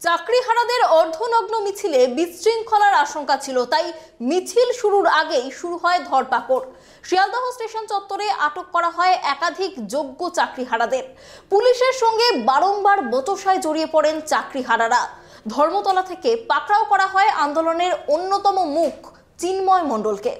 চাকরিহারাদের অর্ধনগ্ন মিছিলে বিশৃঙ্খলার আশঙ্কা ছিল, তাই মিছিল শুরুর আগেই শুরু হয় ধরপাকড়। শিয়ালদহ স্টেশন চত্বরে আটক করা হয় একাধিক যোগ্য চাকরিহারাদের। পুলিশের সঙ্গে বারংবার বচসায় জড়িয়ে পড়েন চাকরিহারারা। ধর্মতলা থেকে পাকড়াও করা হয় আন্দোলনের অন্যতম মুখ চিন্ময় মণ্ডলকে।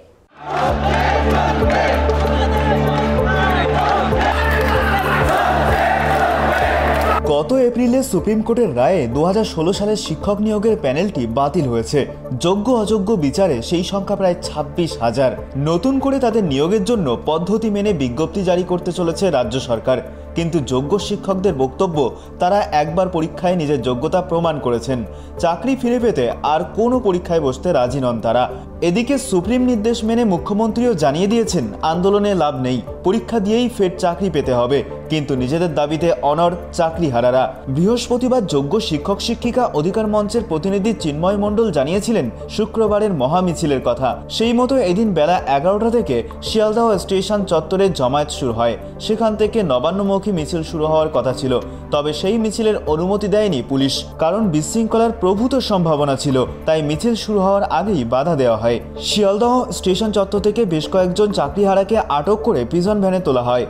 গত এপ্রিলে সুপ্রিম কোর্টের রায়ে 2016 সালের শিক্ষক নিয়োগের প্যানেলটি বাতিল হয়েছে। যোগ্য অযোগ্য বিচারে সেই সংখ্যা প্রায় 26,000। নতুন করে তাদের নিয়োগের জন্য পদ্ধতি মেনে বিজ্ঞপ্তি জারি করতে চলেছে রাজ্য সরকার। কিন্তু যোগ্য শিক্ষকদের বক্তব্য, তারা একবার পরীক্ষায় নিজের যোগ্যতা প্রমাণ করেছেন, চাকরি ফিরে পেতে আর কোনো পরীক্ষায় বসতে রাজি নন তারা। এদিকে সুপ্রিম নির্দেশ মেনে মুখ্যমন্ত্রীও জানিয়ে দিয়েছেন আন্দোলনে লাভ নেই, পরীক্ষা দিয়েই ফের চাকরি পেতে হবে। কিন্তু নিজেদের দাবিতে অনড় চাকরিহারারা। বৃহস্পতিবার যোগ্য শিক্ষক শিক্ষিকা অধিকার মঞ্চের প্রতিনিধি চিন্ময় মণ্ডল জানিয়েছিলেন শুক্রবারের মহামিছিলের কথা। সেই মতো এদিন বেলা 11টা থেকে শিয়ালদহ স্টেশন চত্বরে জমায়েত শুরু হয়। সেখান থেকে নবান্নমুখী মিছিল শুরু হওয়ার কথা ছিল, তবে সেই মিছিলের অনুমতি দেয়নি পুলিশ, কারণ বিশৃঙ্খলার প্রভূত সম্ভাবনা ছিল। তাই মিছিল শুরু হওয়ার আগেই বাধা দেওয়া হয়। শিয়ালদহ স্টেশন চত্বর থেকে বেশ কয়েকজন চাকরিহারাকে আটক করে প্রিজন ভ্যানে তোলা হয়।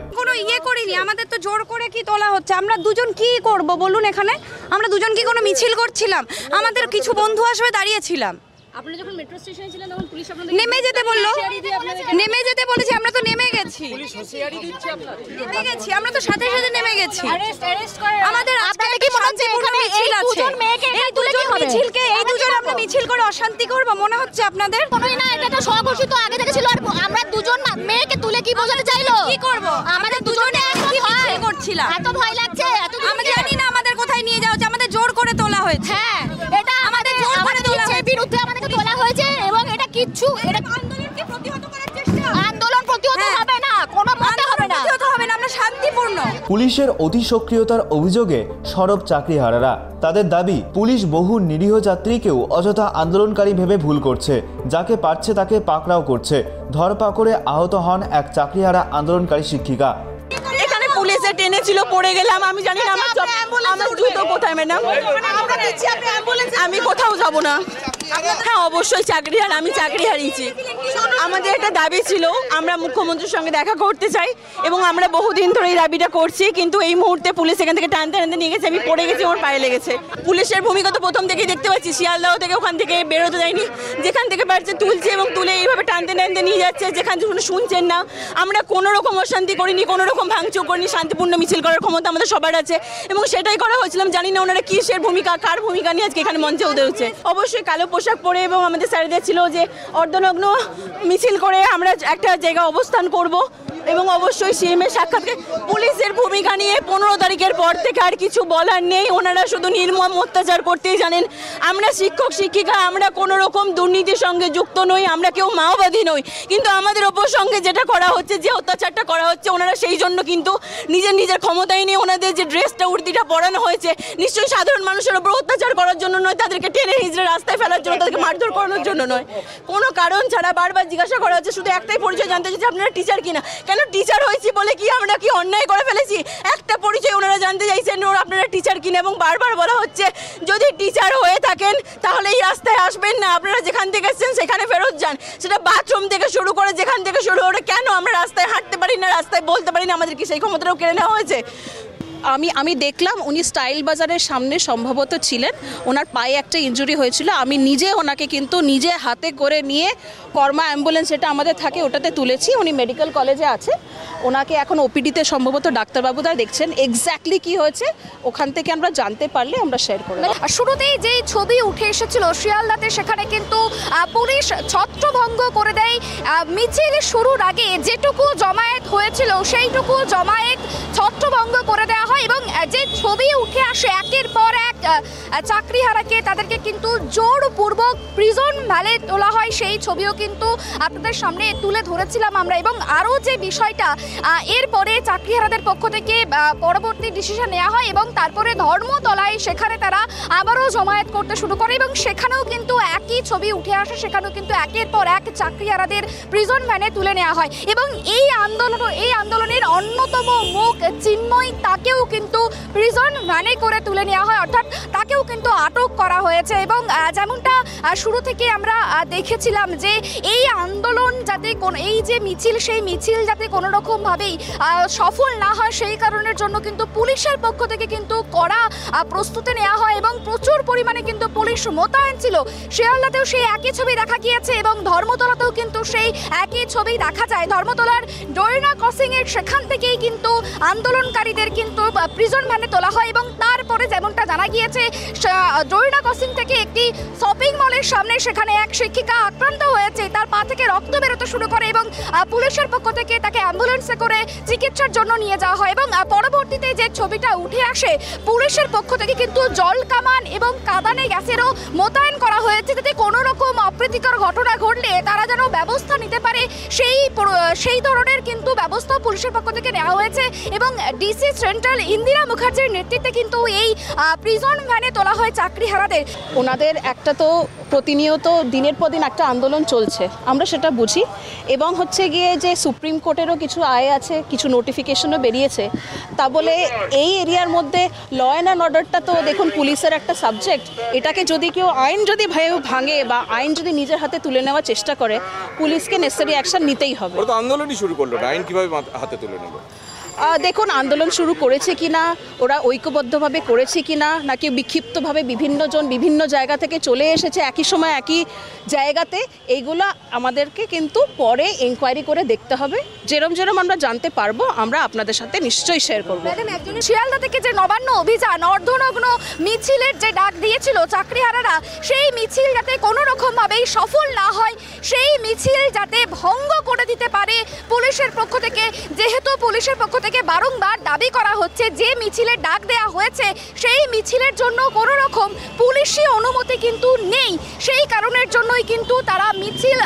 আমাদের তো জোর করে কি তোলা হচ্ছে, আমরা দুজন কি করব বলুন? এখানে আমরা দুজন কি কোনো মিছিল করছিলাম? আমাদের কিছু বন্ধু আসবে দাঁড়িয়েছিলাম। আপনারা যখন মেট্রো স্টেশনে ছিলেন তখন পুলিশ আপনাদের নেমে যেতে বললো, নেমে যেতে বলেছে, আমরা তো নেমে গেছি। পুলিশ হুঁশিয়ারি দিচ্ছে আপনাদের? নেমে গেছি, আমরা তো সাথে সাথে নেমে গেছি। অ্যারেস্ট করে আমাদের আজকে কি মনে হচ্ছে এখানে এই দুজন মেয়েকে, এই দুজন মিছিলকে, এই দুজন আমরা মিছিল করে অশান্তি করব মনে হচ্ছে আপনাদের? কোনোই না, এটা তো স্বঘোষিত আগে থেকে ছিল। আর আমরা দুজন না মেয়েকে তুলে কি বোঝাতে চাইলো? কি করব? আমাদের দুজনে কি মিছিল করছিলাম। এত ভয় লাগছে, এত আমরা জানি না আমাদের কোথায় নিয়ে যাওয়া হচ্ছে, আমাদের জোর করে তোলা হয়েছে। হ্যাঁ, এটা আমাদের জোর করে তোলা হয়েছে, বিরুদ্ধে আমাদেরকে তোলা হয়েছে। এবং এটা কিচ্ছু, এটা আন্দোলনকে প্রতিহত করার চেষ্টা। আন্দোলন প্রতিহত হবে না, কোনো মতে হবে না, প্রতিহত হবে না, আমরা শান্তিপূর্ণ। পুলিশের অতি সক্রিয়তার অভিযোগে সরব চাকরিহারারা। তাদের দাবি, পুলিশ বহু নিরীহ যাত্রীকেও অযথা আন্দোলনকারী ভেবে ভুল করছে, যাকে পারছে তাকে পাকড়াও করছে। ধরপাকড়ে আহত হন এক চাকরিহারা আন্দোলনকারী শিক্ষিকা। এখানে পুলিশে টেনেছিল, পড়ে গেলাম, আমি জানি না আমার জুতো কোথায়। ম্যাডাম আমি কোথাও যাব না। হ্যাঁ অবশ্যই চাকরিহারা, আমি চাকরি হারিয়েছি। আমাদের একটা দাবি ছিল, আমরা মুখ্যমন্ত্রীর সঙ্গে দেখা করতে চাই এবং আমরা বহুদিন ধরে এই দাবিটা করছি। কিন্তু এই মুহূর্তে পুলিশ এখান থেকে টানতে টানতে নিয়ে গেছে, আমি পড়ে গেছি, আমার পায়ে লেগেছে। পুলিশের ভূমিকা তো প্রথম থেকেই দেখতে পাচ্ছি, শিয়ালদহ থেকে ওখান থেকে বেরোতে যায়নি, যেখান থেকে পারছে তুলছে এবং তুলে এইভাবে টানতে টানতে নিয়ে যাচ্ছে, যেখান থেকে শুনছেন না। আমরা কোনো রকম অশান্তি করিনি, কোনো রকম ভাঙচুর করিনি, শান্তিপূর্ণ মিছিল করার ক্ষমতা আমাদের সবার আছে এবং সেটাই করা হয়েছিলাম। জানি না ওনারা কিসের ভূমিকা, কার ভূমিকা নিয়ে আজকে এখানে মঞ্চে উঠেছে। অবশ্যই কালো পোশাক পরে এবং আমাদের স্যারদের ছিল যে অর্ধনগ্ন মিছিল করে আমরা একটা জায়গায় অবস্থান করব এবং অবশ্যই সিএমের সাক্ষাৎকে পুলিশের ভূমিকা নিয়ে 15 তারিখের পর থেকে আর কিছু বলার নেই। ওনারা শুধু নির্মম অত্যাচার করতেই জানেন। আমরা শিক্ষক শিক্ষিকা, আমরা কোনো রকম দুর্নীতির সঙ্গে যুক্ত নই, আমরা কেউ মাওবাদী নই, কিন্তু আমাদের ওপর সঙ্গে যেটা করা হচ্ছে, যে অত্যাচারটা করা হচ্ছে, ওনারা সেই জন্য কিন্তু নিজের ক্ষমতায় নিয়ে ওনাদের যে ড্রেসটা উর্দিটা পরানো হয়েছে, নিশ্চয়ই সাধারণ মানুষের ওপর অত্যাচার করার জন্য নয়, তাদেরকে টেনে হিজড়ে রাস্তায় ফেলার জন্য, তাদেরকে মারধর করানোর জন্য নয়। কোনো কারণ ছাড়া বারবার জিজ্ঞাসা করা হচ্ছে, শুধু একটাই পরিচয় জানতে চাইছে, আপনারা টিচার কিনা। কেন টিচার হয়েছি বলে কি আমরা কি অন্যায় করে ফেলেছি? একটা পরিচয় ওনারা জানতে চাইছেন, আপনারা টিচার কিনা। এবং বারবার বলা হচ্ছে, যদি টিচার হয়ে থাকেন তাহলে এই রাস্তায় আসবেন না, আপনারা যেখান থেকে এসেছেন সেখানে ফেরত যান। সেটা বাথরুম থেকে শুরু করে যেখান থেকে শুরু করে, কেন আমরা রাস্তায় হাঁটতে পারি না, রাস্তায় বলতে পারি না? আমাদের কি সেই ক্ষমতাটাও কেড়ে নেওয়া হয়েছে? আমি দেখলাম উনি স্টাইল বাজারের সামনে সম্ভবত ছিলেন, ওনার পায়ে একটা ইনজুরি হয়েছিল। আমি নিজে ওনাকে কিন্তু নিজে হাতে করে নিয়ে কর্মা অ্যাম্বুলেন্স যেটা আমাদের থাকে ওটাতে তুলেছি। উনি মেডিকেল কলেজে আছে, ওনাকে এখন ওপিডিতে সম্ভবত ডাক্তারবাবুরা দেখছেন। এক্স্যাক্টলি কি হয়েছে ওখান থেকে আমরা জানতে পারলে আমরা শেয়ার করব। শুরুতেই যেই ছবি উঠে এসেছিল শিয়ালদাতে, সেখানে কিন্তু পুলিশ ছত্রভঙ্গ করে দেয়। মিছিল শুরুর আগে যেটুকু জমায়েত হয়েছিল সেইটুকু জমায়েত ছত্রভঙ্গ করে দেওয়া হয় এবং যে ছবি উঠে আসে একের পর এক চাকরিহারাকে, তাদেরকে কিন্তু জোরপূর্বক প্রিজন ভ্যানে তোলা হয়। সেই ছবিও কিন্তু আপনাদের সামনে তুলে ধরেছিলাম আমরা। এবং আরও যে বিষয়টা, এরপরে চাকরিহারাদের পক্ষ থেকে পরবর্তী ডিসিশন নেওয়া হয় এবং তারপরে ধর্মতলায় সেখানে তারা আবারও জমায়েত করতে শুরু করে এবং সেখানেও কিন্তু একই ছবি উঠে আসে, সেখানেও কিন্তু একের পর এক চাকরিহারাদের প্রিজন ভ্যানে তুলে নেওয়া হয়। এবং এই আন্দোলনের অন্যতম মুখ চিন্ময়, তাকেও কিন্তু প্রিজন ভ্যানে করে তুলে নেওয়া হয়, অর্থাৎ তাকেও কিন্তু আটক করা হয়েছে। এবং যেমনটা শুরু থেকে আমরা দেখেছিলাম যে এই আন্দোলন যাতে এই যে মিছিল, সেই মিছিল যাতে কোনো রকমভাবেই সফল না হয় সেই কারণের জন্য কিন্তু পুলিশের পক্ষ থেকে কিন্তু কড়া প্রস্তুতি নেওয়া হয় এবং প্রচুর পরিমাণে কিন্তু পুলিশ মোতায়েন ছিল। শিয়ালদাতেও সেই একই ছবি দেখা গিয়েছে এবং ধর্মতলাতেও কিন্তু সেই একই ছবি দেখা যায়। ধর্মতলার ডোরিনা ক্রসিং এর সেখান থেকেই কিন্তু আন্দোলনকারীদের কিন্তু প্রিজন ভ্যানে তোলা হয় এবং তারপরে যেমনটা জানা গিয়েছে ডোরিনা ক্রসিং থেকে একটি শপিং মলের সামনে সেখানে এক শিক্ষিকা আক্রান্ত হয়েছে, তার পা থেকে রক্ত বেরোতে শুরু করে এবং পুলিশের পক্ষ থেকে তাকে অ্যাম্বুলেন্সে করে চিকিৎসার জন্য নিয়ে যাওয়া হয়। এবং পরবর্তীতে যে ছবিটা উঠে আসে, পুলিশের পক্ষ থেকে কিন্তু জল কামান এবং কাঁদানে গ্যাসেরও মোতায়েন করা হয়েছে, যাতে কোনো রকম অপ্রীতিকর ঘটনা ঘটলে তারা যেন ব্যবস্থা নিতে পারে সেই ধরনের কিন্তু ব্যবস্থা পুলিশের পক্ষ থেকে নেওয়া হয়েছে। এবং ডিসি সেন্ট্রাল ইন্দিরা মুখার্জির নেতৃত্বে কিন্তু এই প্রিজন ভ্যানে তোলা হয় চাকরিহারাদের। ওনাদের একটা তো প্রতিনিয়ত দিনের পর দিন একটা আন্দোলন চলছে, আমরা সেটা বুঝি। এবং হচ্ছে গিয়ে যে সুপ্রিম কোর্টেরও কিছু আয় আছে, কিছু নোটিফিকেশনও বেরিয়েছে, তা বলে এই এরিয়ার মধ্যে ল অ্যান্ড অর্ডারটা তো দেখুন পুলিশের একটা সাবজেক্ট। এটাকে যদি কেউ আইন যদি ভাঙে বা আইন যদি নিজের হাতে তুলে নেওয়ার চেষ্টা করে, পুলিশকে নেসেসারি অ্যাকশন নিতেই হবে। ওরা তো আন্দোলনই শুরু করলো না, আইন কিভাবে হাতে তুলে নেব? দেখুন আন্দোলন শুরু করেছে কিনা, ওরা ঐক্যবদ্ধভাবে করেছে কিনা, নাকি বিক্ষিপ্তভাবে বিভিন্নজন বিভিন্ন জায়গা থেকে চলে এসেছে একই সময় একই জায়গাতে, এইগুলো আমাদেরকে কিন্তু পরে এনকোয়ারি করে দেখতে হবে। যেরম আমরা জানতে পারবো আমরা আপনাদের সাথে নিশ্চয়ই শেয়ার করবো। শিয়ালদা থেকে যে নবান্ন অভিযান অর্ধনগ্ন মিছিলের যে ডাক দিয়েছিল চাকরিহারারা, সেই মিছিল যাতে কোনো রকমভাবেই সফল না হয়, সেই মিছিল যাতে ভঙ্গ করে দিতে পারে পুলিশের পক্ষ থেকে, যেহেতু পুলিশের পক্ষ থেকে বারংবার দাবি করা হচ্ছে যে মিছিলের ডাক দেয়া হয়েছে সেই মিছিলের জন্য কোনো রকম পুলিশি অনুমতি কিন্তু নেই, সেই কারণের জন্যই কিন্তু তারা মিছিল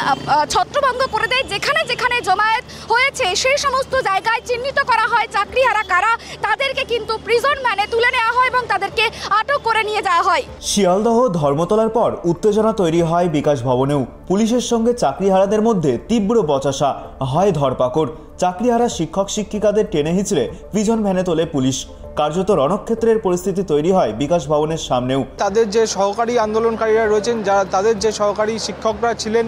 ছত্রভঙ্গ করে দেয়। যেখানে যেখানে জমায়েত হয়েছে সেই সমস্ত জায়গায় চিহ্নিত করা হয় চাকরিহারা কারা, তাদেরকে কিন্তু প্রিজন ভ্যানে তুলে নেওয়া হয় এবং তাদেরকে আটক করে নিয়ে যাওয়া হয়। শিয়ালদহ ধর্মতলার পর উত্তেজনা তৈরি হয় বিকাশ ভবনেও। পুলিশের সঙ্গে চাকরিহারাদের মধ্যে তীব্র বচসা হয়, ধরপাকড়। চাকরিহারা শিক্ষক শিক্ষিকাদের টেনে হিঁচড়ে প্রিজন ভ্যানে তোলে পুলিশ। কার্যত রণক্ষেত্রের পরিস্থিতি তৈরি হয় বিকাশ ভবনের সামনেও। তাদের যে সহকারী আন্দোলনকারীরা রয়েছেন, যারা তাদের যে সহকারী শিক্ষকরা ছিলেন,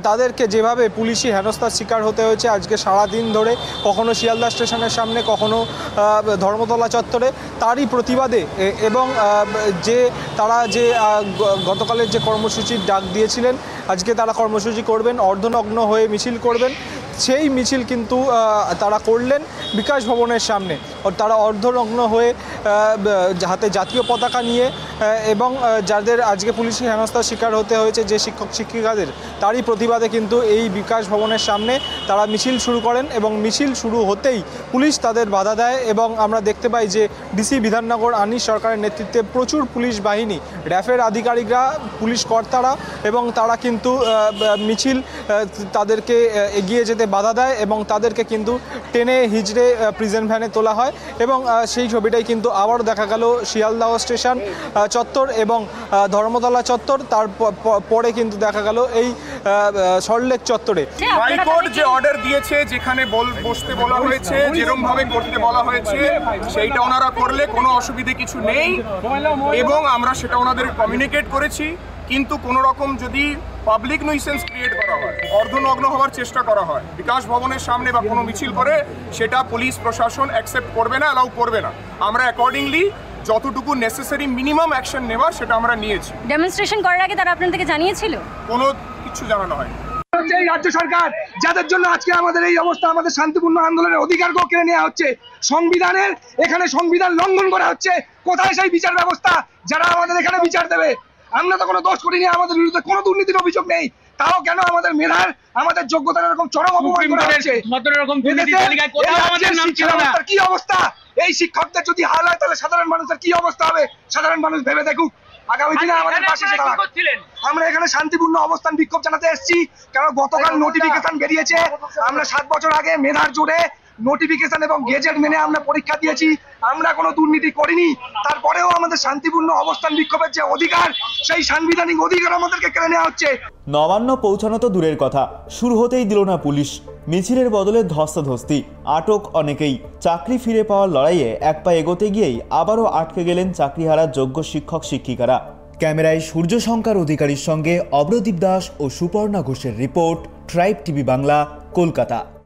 তাদেরকে যেভাবে পুলিশি হেনস্থার শিকার হতে হয়েছে আজকে সারাদিন ধরে, কখনো শিয়ালদা স্টেশনের সামনে, কখনো ধর্মতলা চত্বরে, তারই প্রতিবাদে এবং যে তারা যে গতকালের যে কর্মসূচির ডাক দিয়েছিলেন, আজকে তারা কর্মসূচি করবেন, অর্ধনগ্ন হয়ে মিছিল করবেন, সেই মিছিল কিন্তু তারা করলেন বিকাশ ভবনের সামনে। তারা অর্ধনগ্ন হয়ে হাতে জাতীয় পতাকা নিয়ে এবং যাদের আজকে পুলিশি হেনস্থার শিকার হতে হয়েছে যে শিক্ষক শিক্ষিকাদের, তারই প্রতিবাদে কিন্তু এই বিকাশ ভবনের সামনে তারা মিছিল শুরু করেন এবং মিছিল শুরু হতেই পুলিশ তাদের বাধা দেয়। এবং আমরা দেখতে পাই যে ডিসি বিধাননগর আনিস সরকারের নেতৃত্বে প্রচুর পুলিশ বাহিনী, র্যাফের আধিকারিকরা, পুলিশ কর্তারা, এবং তারা কিন্তু মিছিল তাদেরকে এগিয়ে যেতে বাধা দেয় এবং তাদেরকে কিন্তু টেনে হিজড়ে প্রিজন ভ্যানে তোলা হয়। এবং সেই ছবিটাই কিন্তু আবারও দেখা গেল শিয়ালদহ স্টেশন চত্বর এবং ধর্মতলা চত্বর, তার পরে কিন্তু দেখা গেল এই সল্টলেক চত্বরে। হাইকোর্ট যে অর্ডার দিয়েছে, যেখানে বসতে বলা হয়েছে, যেরকম ভাবে করতে বলা হয়েছে, সেইটা ওনারা করলে কোনো অসুবিধে কিছু নেই এবং আমরা সেটা ওনাদের কমিউনিকেট করেছি। কিন্তু কোনো রকম যদি পাবলিক nuisance ক্রিয়েট করা হয়, অর্ধনগ্ন হওয়ার চেষ্টা করা হয় বিকাশ ভবনের সামনে বা কোনো মিছিল করে, সেটা পুলিশ প্রশাসন অ্যাকসেপ্ট করবে না, অ্যালাউ করবে না। আমরা অ্যাকর্ডিংলি যতটুকু নেসেসারি মিনিমাম অ্যাকশন নেওয়ার সেটা আমরা নিয়েছি। ডেমনস্ট্রেশন করার আগে তারা আপনাদেরকে জানিয়েছিল? কোনো কিছু জানানো হয়। এই রাজ্য সরকার যাদের জন্য আজকে আমাদের এই অবস্থা, আমাদের শান্তিপূর্ণ আন্দোলনের অধিকারকেও কেড়ে নেওয়া হচ্ছে, সংবিধানের এখানে সংবিধান লঙ্ঘন করা হচ্ছে। কোথায় সেই বিচার ব্যবস্থা যারা আমাদের এখানে বিচার দেবে? আমরা তো কোনো দোষ করিনি, আমাদের বিরুদ্ধে কোনো দুর্নীতির অভিযোগ নেই, তাও কেন আমাদের মেধার, আমাদের যোগ্যতার এরকম চরম অপমান করা হচ্ছে? কি অবস্থা? এই শিক্ষকদের যদি হাল হয় তাহলে সাধারণ মানুষের কি অবস্থা হবে? সাধারণ মানুষ ভেবে দেখুক, আগামী দিনে আমাদের পাশে আমরা এখানে শান্তিপূর্ণ অবস্থান বিক্ষোভ জানাতে এসেছি। কারণ গতকাল নোটিফিকেশন বেরিয়েছে, আমরা 7 বছর আগে মেধার জোরে নোটিফিকেশন এবং গেজেট মেনে আমরা পরীক্ষা দিয়েছি, আমরা কোনো দুর্নীতি করিনি। তারপরেও আমাদের শান্তিপূর্ণ অবস্থান বিক্ষোভের যে অধিকার, সেই সাংবিধানিক অধিকার আমাদেরকে কেড়ে নেওয়া হচ্ছে। নবান্ন পৌঁছানো তো দূরের কথা, শুরু হতেই দিল না পুলিশ। মিছিলের বদলে ধস্তাধস্তি, আটক অনেকেই। চাকরি ফিরে পাওয়ার লড়াইয়ে এক পা এগোতে গিয়েই আবারও আটকে গেলেন চাকরিহারা যোগ্য শিক্ষক শিক্ষিকারা। ক্যামেরায় সূর্যশঙ্কর অধিকারীর সঙ্গে অভ্রদীপ দাস ও সুপর্ণা ঘোষের report, tribe TV Bangla, Kolkata.